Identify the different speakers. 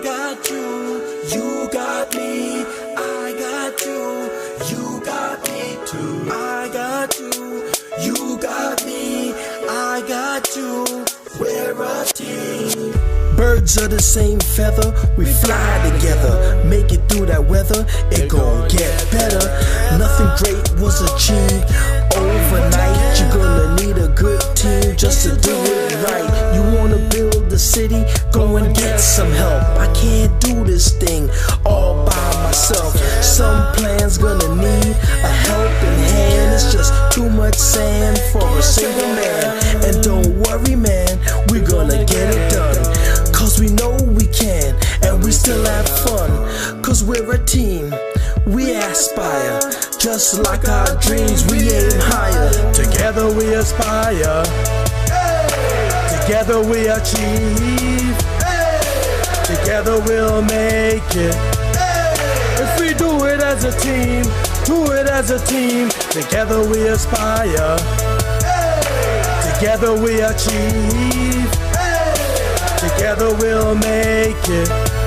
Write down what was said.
Speaker 1: got you, you got me. I got you, you got me too. I got you, you got me. I got you. We're a team. Birds of the same feather, we fly together. Make it through that weather, it gon' get better. Nothing great was achieved overnight. You're gonna need a good team just to do it right. You wanna build the city, go and get some help. I can't do this thing all by myself. Some plans gonna need a helping hand. It's just too much sand for a single man. And don't worry, man, we're gonna get it done. Cause we know we can, and we still have fun. Cause we're a team, we aspire. Just like our dreams, we aim higher. Together we aspire, together we achieve, together we'll make it. If we do it as a team, do it as a team. Together we aspire, together we achieve, together we'll make it.